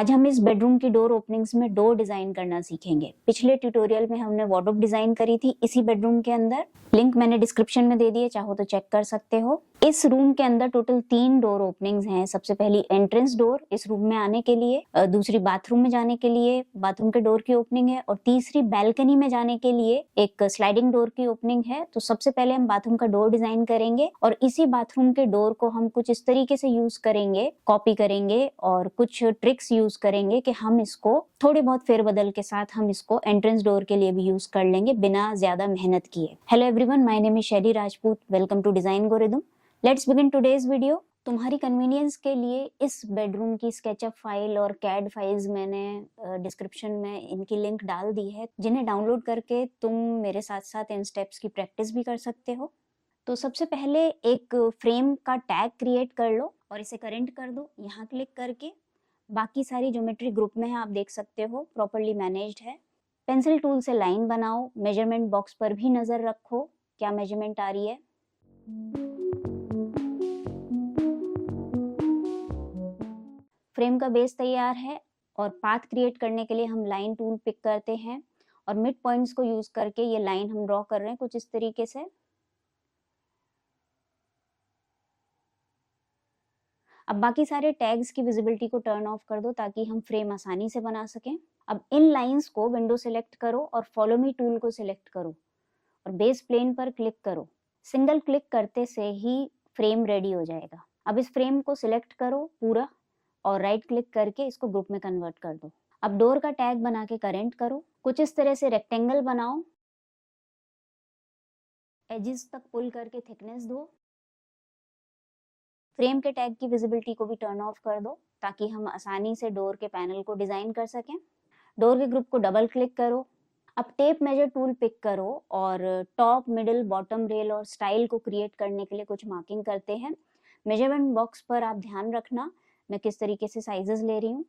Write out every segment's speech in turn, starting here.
आज हम इस बेडरूम की डोर ओपनिंग्स में डोर डिजाइन करना सीखेंगे। पिछले ट्यूटोरियल में हमने वार्डरोब डिजाइन करी थी इसी बेडरूम के अंदर। लिंक मैंने डिस्क्रिप्शन में दे दिए, चाहो तो चेक कर सकते हो। इस रूम के अंदर टोटल 3 डोर ओपनिंग्स हैं। सबसे पहली एंट्रेंस डोर इस रूम में आने के लिए, दूसरी बाथरूम में जाने के लिए बाथरूम के डोर की ओपनिंग है, और तीसरी बैल्कनी में जाने के लिए एक स्लाइडिंग डोर की ओपनिंग है। तो सबसे पहले हम बाथरूम का डोर डिजाइन करेंगे और इसी बाथरूम के डोर को हम कुछ इस तरीके से यूज करेंगे, कॉपी करेंगे और कुछ ट्रिक्स यूज करेंगे कि हम इसको थोड़े बहुत फेरबदल के साथ हम इसको एंट्रेंस डोर के लिए भी यूज कर लेंगे बिना ज्यादा मेहनत किए। Hello everyone, my name is Shaily Rajput. Welcome to Design Gorithm. Let's begin today's video. तुम्हारी कन्वीनियंस के लिए इस बेडरूम की स्केचअप फाइल और कैड फाइल्स मैंने डिस्क्रिप्शन में इनकी लिंक डाल दी है, जिन्हें डाउनलोड करके तुम मेरे साथ साथ इन स्टेप्स की प्रैक्टिस भी कर सकते हो। तो सबसे पहले एक फ्रेम का टैग क्रिएट कर लो और इसे करेंट कर दो। यहाँ क्लिक करके बाकी सारी ज्योमेट्री ग्रुप में है, आप देख सकते हो प्रॉपर्ली मैनेज्ड है। पेंसिल टूल से लाइन बनाओ। मेजरमेंट बॉक्स पर भी नजर रखो क्या मेजरमेंट आ रही है। फ्रेम का बेस तैयार है और पाथ क्रिएट करने के लिए हम लाइन टूल पिक करते हैं और मिड पॉइंट्स को यूज करके ये लाइन हम ड्रॉ कर रहे हैं कुछ इस तरीके से। अब बाकी सारे टैग्स की विजिबिलिटी को टर्न ऑफ कर दो ताकि हम फ्रेम आसानी से बना सकें। अब इन लाइंस को विंडो सेलेक्ट करो और फॉलो मी टूल को सिलेक्ट करो और बेस प्लेन पर क्लिक करो। सिंगल क्लिक करते से ही फ्रेम रेडी हो जाएगा। अब इस फ्रेम को सिलेक्ट करो पूरा और राइट क्लिक करके इसको ग्रुप में कन्वर्ट कर दो। अब डोर का टैग बना के करेंट करो। कुछ इस तरह से रेक्टेंगल बनाओ, एजेस तक पुल करके थिकनेस दो। फ्रेम के टैग की विजिबिलिटी को भी टर्न ऑफ कर दो ताकि हम आसानी से डोर के पैनल को डिजाइन कर सकें। डोर के ग्रुप को डबल क्लिक करो। अब टेप मेजर टूल पिक करो और टॉप, मिडिल, बॉटम रेल और स्टाइल को क्रिएट करने के लिए कुछ मार्किंग करते हैं। मेजरमेंट बॉक्स पर आप ध्यान रखना मैं किस तरीके से साइजेस ले रही हूँ।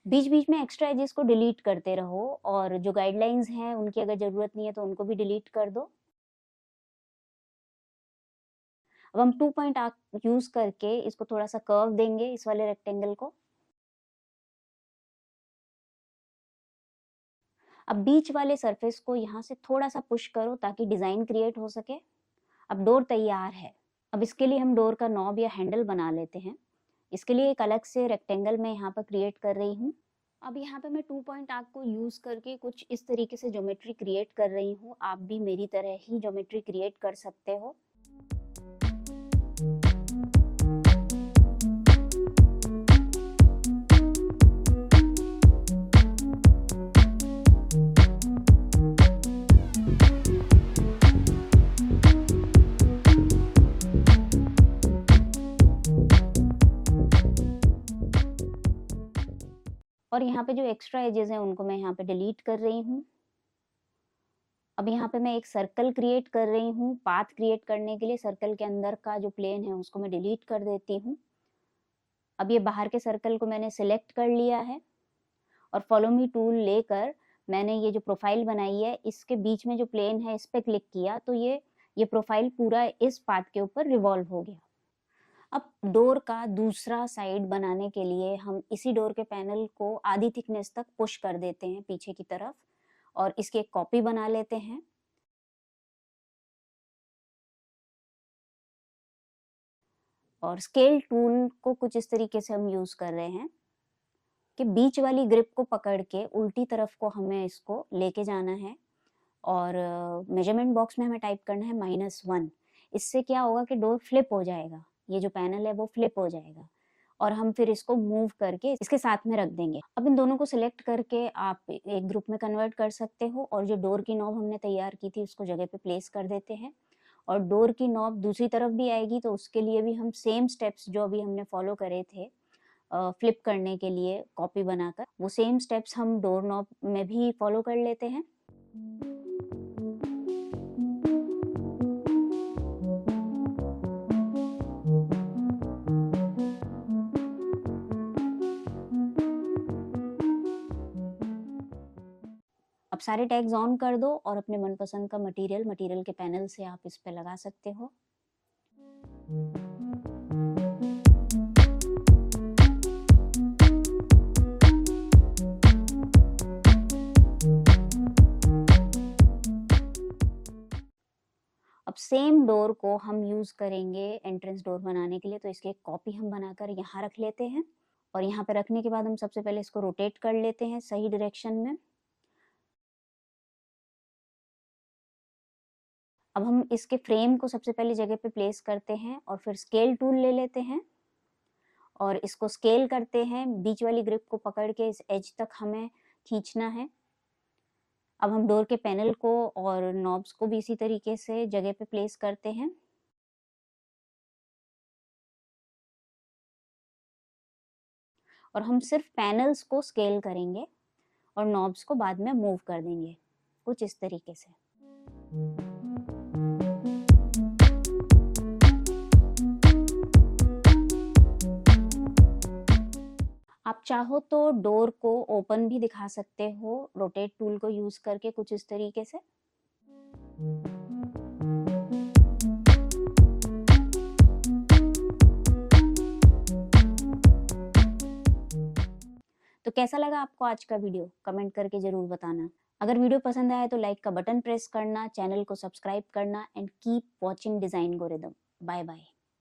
बीच बीच में एक्स्ट्रा एजेस को डिलीट करते रहो और जो गाइडलाइंस हैं उनकी अगर जरूरत नहीं है तो उनको भी डिलीट कर दो। अब हम 2 पॉइंट आर्क यूज करके इसको थोड़ा सा कर्व देंगे इस वाले रेक्टेंगल को। अब बीच वाले सरफेस को यहाँ से थोड़ा सा पुश करो ताकि डिजाइन क्रिएट हो सके। अब डोर तैयार है। अब इसके लिए हम डोर का नॉब या हैंडल बना लेते हैं। इसके लिए एक अलग से रेक्टेंगल मैं यहाँ पर क्रिएट कर रही हूँ। अब यहाँ पे मैं 2 पॉइंट आर्क को यूज करके कुछ इस तरीके से ज्योमेट्री क्रिएट कर रही हूँ। आप भी मेरी तरह ही ज्योमेट्री क्रिएट कर सकते हो। और यहाँ पे जो एक्स्ट्रा एजेस हैं उनको मैं यहाँ पे डिलीट कर रही हूँ। अब यहाँ पे मैं एक सर्कल क्रिएट कर रही हूँ। पाथ क्रिएट करने के लिए सर्कल के अंदर का जो प्लेन है उसको मैं डिलीट कर देती हूँ। अब ये बाहर के सर्कल को मैंने सिलेक्ट कर लिया है और फॉलो मी टूल लेकर मैंने ये जो प्रोफाइल बनाई है इसके बीच में जो प्लेन है इस पे क्लिक किया तो ये प्रोफाइल पूरा इस पाथ के ऊपर रिवॉल्व हो गया। अब डोर का दूसरा साइड बनाने के लिए हम इसी डोर के पैनल को आधी थिकनेस तक पुश कर देते हैं पीछे की तरफ और इसकी एक कॉपी बना लेते हैं। और स्केल टूल को कुछ इस तरीके से हम यूज कर रहे हैं कि बीच वाली ग्रिप को पकड़ के उल्टी तरफ को हमें इसको लेके जाना है और मेजरमेंट बॉक्स में हमें टाइप करना है -1। इससे क्या होगा कि डोर फ्लिप हो जाएगा, ये जो पैनल है वो फ्लिप हो जाएगा और हम फिर इसको मूव करके इसके साथ में रख देंगे। अब इन दोनों को सिलेक्ट करके आप एक ग्रुप में कन्वर्ट कर सकते हो और जो डोर की नॉब हमने तैयार की थी उसको जगह पे प्लेस कर देते हैं और डोर की नॉब दूसरी तरफ भी आएगी तो उसके लिए भी हम सेम स्टेप्स जो अभी हमने फॉलो करे थे फ्लिप करने के लिए कॉपी बनाकर, वो सेम स्टेप्स हम डोर नॉब में भी फॉलो कर लेते हैं। सारे टैग्स ऑन कर दो और अपने मनपसंद का मटेरियल के पैनल से आप इस पे लगा सकते हो। अब सेम डोर को हम यूज करेंगे एंट्रेंस डोर बनाने के लिए, तो इसकी एक कॉपी हम बनाकर यहाँ रख लेते हैं और यहाँ पे रखने के बाद हम सबसे पहले इसको रोटेट कर लेते हैं सही डायरेक्शन में। अब हम इसके फ्रेम को सबसे पहले जगह पे प्लेस करते हैं और फिर स्केल टूल ले लेते हैं और इसको स्केल करते हैं। बीच वाली ग्रिप को पकड़ के इस एज तक हमें खींचना है। अब हम डोर के पैनल को और नॉब्स को भी इसी तरीके से जगह पे प्लेस करते हैं। और हम सिर्फ पैनल्स को स्केल करेंगे और नॉब्स को बाद में मूव कर देंगे कुछ इस तरीके से। आप चाहो तो डोर को ओपन भी दिखा सकते हो रोटेट टूल को यूज करके कुछ इस तरीके से। तो कैसा लगा आपको आज का वीडियो, कमेंट करके जरूर बताना। अगर वीडियो पसंद आया तो लाइक का बटन प्रेस करना, चैनल को सब्सक्राइब करना and keep watching Design Gorithm. Bye bye.